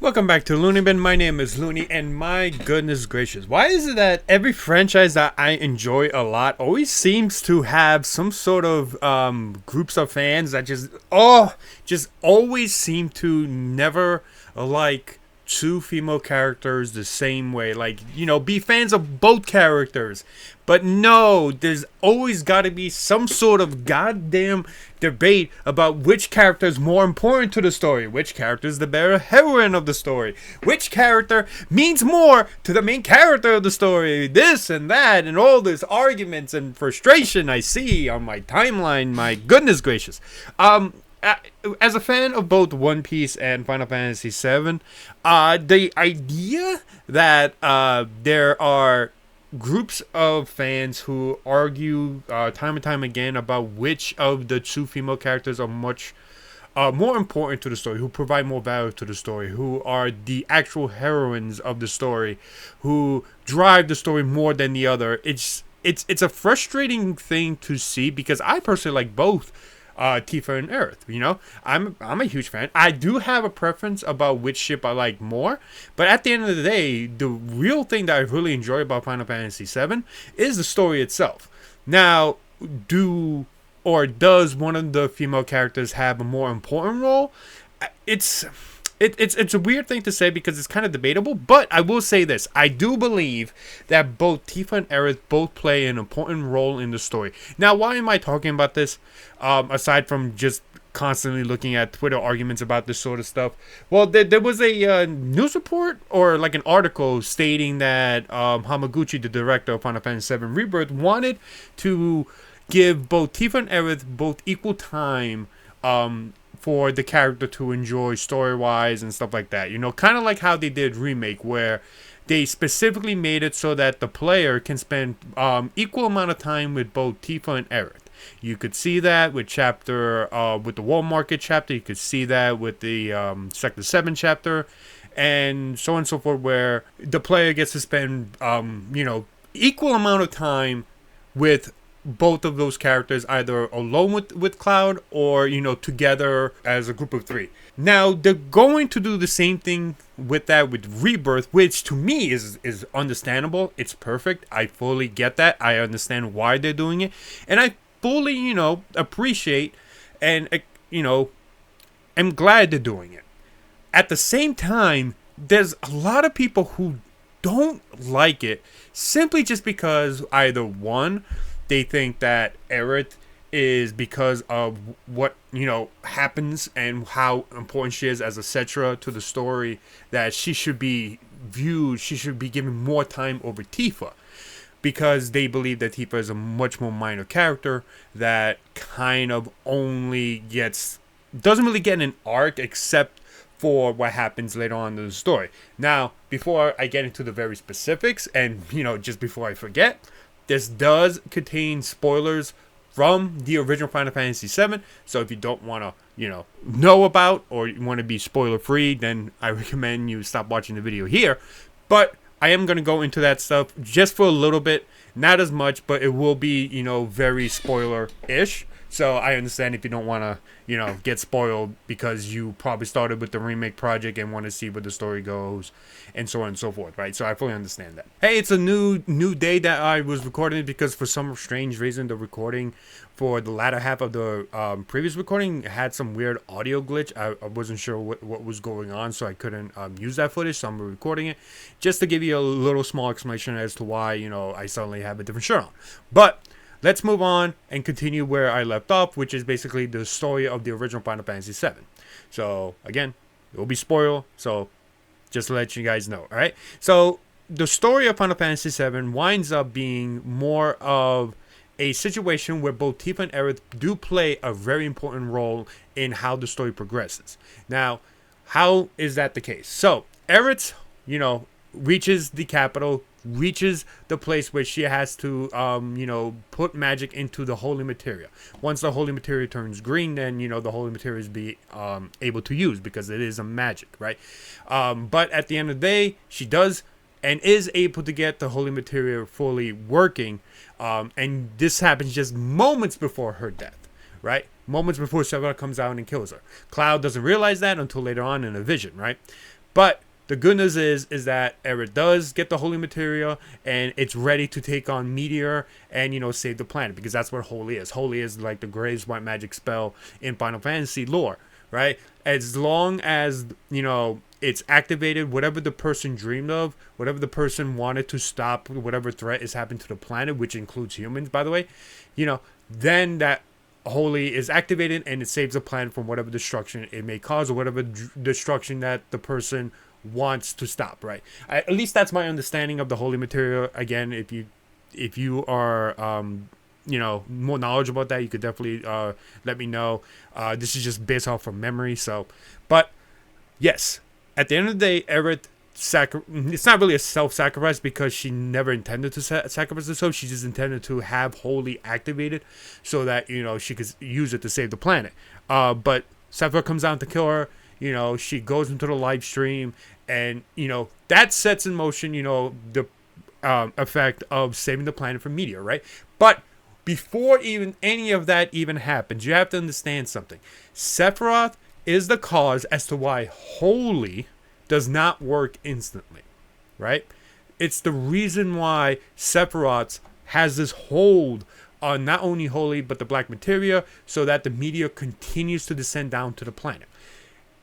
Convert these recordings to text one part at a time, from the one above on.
Welcome back to Looney Bin. My name is Looney, and my goodness gracious, why is it that every franchise that I enjoy a lot always seems to have some sort of groups of fans that just always seem to never like two female characters the same way, like, be fans of both characters. But no, there's always got to be some sort of goddamn debate about which character is more important to the story, which character is the better heroine of the story, which character means more to the main character of the story, this and that, and all these arguments and frustration I see on my timeline. My goodness gracious. As a fan of both One Piece and Final Fantasy VII, the idea that there are groups of fans who argue time and time again about which of the two female characters are much more important to the story, who provide more value to the story, who are the actual heroines of the story, who drive the story more than the other. It's a frustrating thing to see, because I personally like both Tifa and Aerith. I'm a huge fan. I do have a preference about which ship I like more, but at the end of the day, the real thing that I really enjoy about Final Fantasy VII is the story itself. Now, does one of the female characters have a more important role? It's a weird thing to say, because it's kind of debatable, but I will say this. I do believe that both Tifa and Aerith both play an important role in the story. Now, why am I talking about this? Aside from just constantly looking at Twitter arguments about this sort of stuff. Well, there was a news report, or like an article, stating that Hamaguchi, the director of Final Fantasy VII Rebirth, wanted to give both Tifa and Aerith both equal time for the character to enjoy story-wise and stuff like that. Kind of like how they did Remake, where they specifically made it so that the player can spend equal amount of time with both Tifa and Aerith. You could see that with with the World Market chapter. You could see that with the Sector 7 chapter, and so on and so forth, where the player gets to spend equal amount of time with both of those characters, either alone with Cloud, or together as a group of three. Now, they're going to do the same thing with Rebirth, which to me is understandable. It's perfect. I fully get that. I understand why they're doing it, and I fully appreciate and am glad they're doing it. At the same time, there's a lot of people who don't like it, simply just because either one, they think that Aerith is, because of what happens and how important she is as a Cetra to the story, that she should be given more time over Tifa, because they believe that Tifa is a much more minor character that kind of only doesn't really get an arc, except for what happens later on in the story. Now, before I get into the very specifics, and just before I forget, this does contain spoilers from the original Final Fantasy VII, so if you don't want to, know about, or you want to be spoiler free, then I recommend you stop watching the video here. But I am going to go into that stuff just for a little bit, not as much, but it will be, very spoiler-ish. So I understand if you don't want to, get spoiled because you probably started with the remake project and want to see where the story goes, and so on and so forth, right? So I fully understand that. Hey, it's a new day that I was recording it, because for some strange reason, the recording for the latter half of the previous recording had some weird audio glitch. I wasn't sure what was going on, so I couldn't use that footage, so I'm recording it just to give you a little small explanation as to why, I suddenly have a different shirt on. But let's move on and continue where I left off, which is basically the story of the original Final Fantasy VII. So, again, it will be spoiled, so just to let you guys know, alright? So, the story of Final Fantasy VII winds up being more of a situation where both Tifa and Aerith do play a very important role in how the story progresses. Now, how is that the case? So, Aerith, reaches the capital, reaches the place where she has to, put magic into the holy materia. Once the holy materia turns green, then, the holy materia is be able to use, because it is a magic, right? But at the end of the day, she does and is able to get the holy materia fully working, and this happens just moments before her death, right? Moments before Sephiroth comes out and kills her. Cloud doesn't realize that until later on in a vision, right? But the good news is that Aerith does get the holy material, and it's ready to take on Meteor and, save the planet, because that's what holy is. Holy is like the greatest white magic spell in Final Fantasy lore, right? As long as, it's activated, whatever the person dreamed of, whatever the person wanted to stop, whatever threat is happening to the planet, which includes humans, by the way, then that holy is activated and it saves the planet from whatever destruction it may cause, or whatever destruction that the person wants to stop, right? At least that's my understanding of the holy material. Again, if you are more knowledgeable about that, you could definitely let me know. This is just based off of memory. But yes, at the end of the day, Aerith it's not really a self-sacrifice, because she never intended to sacrifice herself. She just intended to have holy activated so that she could use it to save the planet. But Sephiroth comes down to kill her. She goes into the live stream, and that sets in motion the effect of saving the planet from Meteor, right? But before even any of that even happens, you have to understand something. Sephiroth is the cause as to why holy does not work instantly, right? It's the reason why Sephiroth has this hold on not only holy but the black materia, so that the meteor continues to descend down to the planet.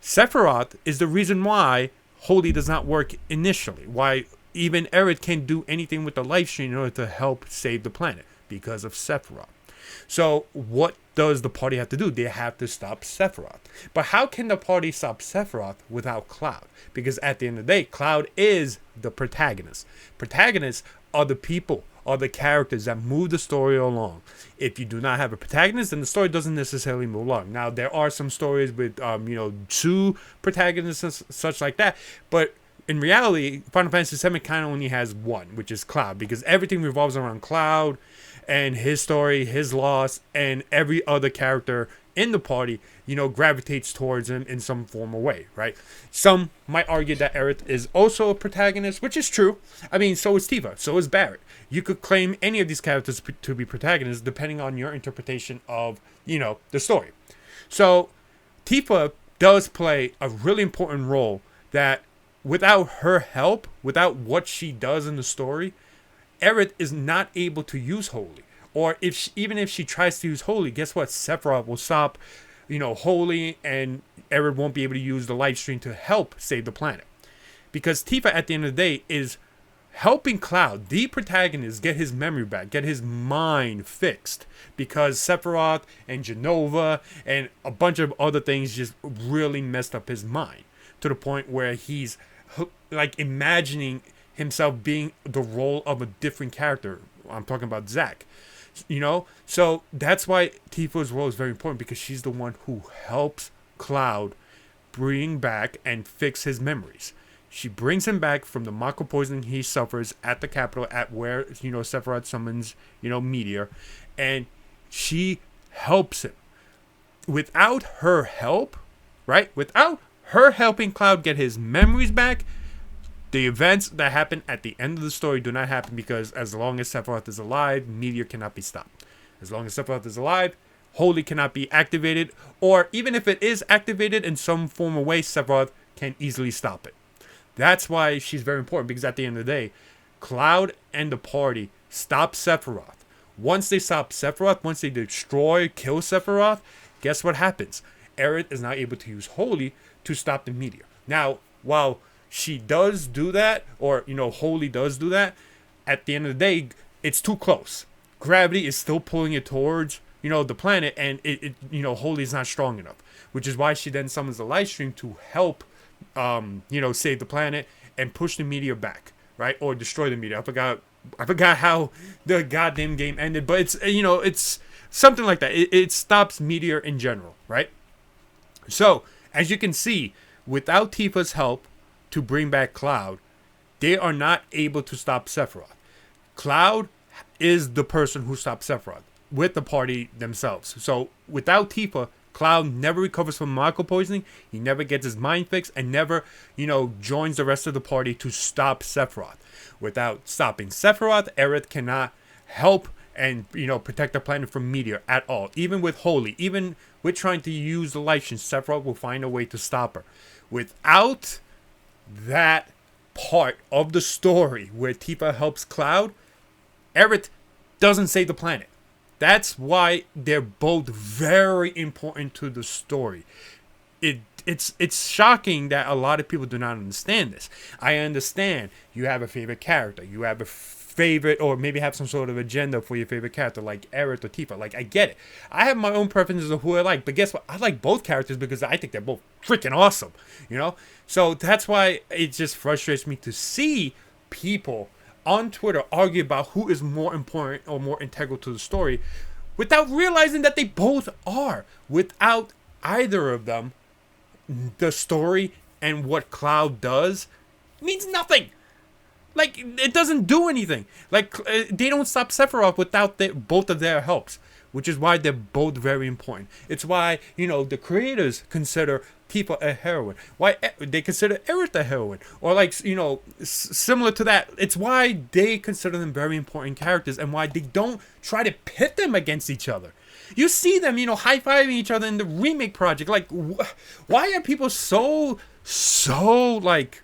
Sephiroth is the reason why holy does not work initially, why even Aerith can't do anything with the life stream in order to help save the planet, because of Sephiroth. So what does the party have to do? They have to stop Sephiroth. But how can the party stop Sephiroth without Cloud? Because at the end of the day, Cloud is the protagonist. Protagonists are the people, are the characters that move the story along. If you do not have a protagonist, then the story doesn't necessarily move along. Now, there are some stories with, two protagonists and such like that. But in reality, Final Fantasy VII kind of only has one, which is Cloud. Because everything revolves around Cloud and his story, his loss, and every other character in the party, gravitates towards him in some form or way, right? Some might argue that Aerith is also a protagonist, which is true. I mean, so is Tifa, so is Barrett. You could claim any of these characters to be protagonists depending on your interpretation of, the story. So Tifa does play a really important role that without her help, without what she does in the story, Aerith is not able to use holy. Or even if she tries to use holy, guess what? Sephiroth will stop, holy, and Aerith won't be able to use the life stream to help save the planet. Because Tifa, at the end of the day, is helping Cloud, the protagonist, get his memory back, get his mind fixed. Because Sephiroth and Genova and a bunch of other things just really messed up his mind. To the point where he's like imagining himself being the role of a different character. I'm talking about Zack. So that's why Tifa's role is very important, because she's the one who helps Cloud bring back and fix his memories. She brings him back from the Mako poisoning he suffers at the capital, at where Sephiroth summons Meteor, and she helps him. Without her help, right? Without her helping Cloud get his memories back, the events that happen at the end of the story do not happen, because as long as Sephiroth is alive, Meteor cannot be stopped. As long as Sephiroth is alive, Holy cannot be activated, or even if it is activated in some form or way, Sephiroth can easily stop it. That's why she's very important, because at the end of the day, Cloud and the party stop Sephiroth. Once they stop Sephiroth, once they kill Sephiroth, guess what happens? Aerith is now able to use Holy to stop the Meteor. Now, while she does do that, or Holy does do that, at the end of the day, it's too close. Gravity is still pulling it towards the planet, and it Holy is not strong enough, which is why she then summons the live stream to help save the planet and push the meteor back, right? Or destroy the meteor. I forgot how the goddamn game ended, but it's something like that. It stops meteor in general, right? So as you can see, without Tifa's help to bring back Cloud, they are not able to stop Sephiroth. Cloud is the person who stops Sephiroth with the party themselves. So without Tifa, Cloud never recovers from Mako poisoning. He never gets his mind fixed, and never, joins the rest of the party to stop Sephiroth. Without stopping Sephiroth, Aerith cannot help and, protect the planet from Meteor at all. Even with Holy, even with trying to use the life stream, Sephiroth will find a way to stop her. Without that part of the story where Tifa helps Cloud, Aerith doesn't save the planet. That's why they're both very important to the story. It's shocking that a lot of people do not understand this. I understand you have a favorite character, you have a favorite, or maybe have some sort of agenda for your favorite character, like Aerith or Tifa. Like, I get it. I have my own preferences of who I like, but guess what? I like both characters because I think they're both freaking awesome. You know, so that's why it just frustrates me to see people on Twitter argue about who is more important or more integral to the story, without realizing that they both are. Without either of them, the story and what Cloud does means nothing. Like, it doesn't do anything. Like, they don't stop Sephiroth without both of their helps, which is why they're both very important. It's why, you know, the creators consider Tifa a heroine. Why they consider Aerith a heroine, or like, you know, similar to that. It's why they consider them very important characters, and why they don't try to pit them against each other. You see them, you know, high-fiving each other in the remake project. Like, why are people so like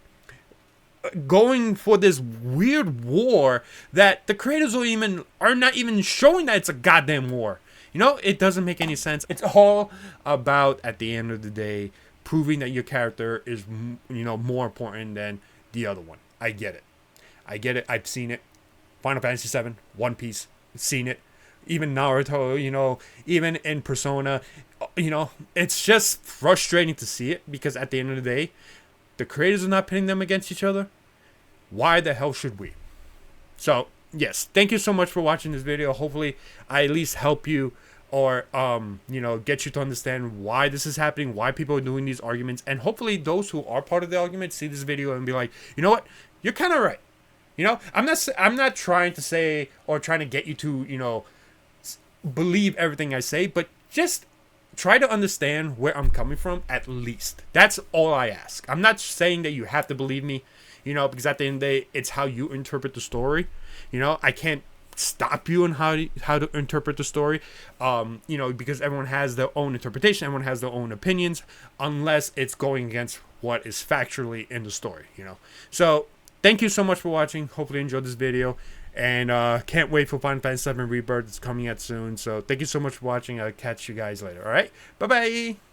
going for this weird war that the creators are not even showing that it's a goddamn war? You know, it doesn't make any sense. It's all about, at the end of the day, proving that your character is, you know, more important than the other one. I get it. I've seen it. Final Fantasy VII, One Piece, seen it. Even Naruto, you know, even in Persona, you know, it's just frustrating to see it, because at the end of the day, the creators are not pitting them against each other. Why the hell should we? So, yes, thank you so much for watching this video. Hopefully, I at least help you, or, you know, get you to understand why this is happening, why people are doing these arguments, and hopefully those who are part of the argument see this video and be like, you know what, you're kind of right. You know, I'm not trying to say, or trying to get you to, you know, believe everything I say, but just try to understand where I'm coming from, at least. That's all I ask. I'm not saying that you have to believe me, you know, because at the end of the day, it's how you interpret the story. You know, I can't stop you on how to interpret the story, you know, because everyone has their own interpretation, everyone has their own opinions, unless it's going against what is factually in the story, you know. So, thank you so much for watching. Hopefully you enjoyed this video. And can't wait for Final Fantasy VII Rebirth. It's coming out soon. So thank you so much for watching. I'll catch you guys later. All right? Bye-bye.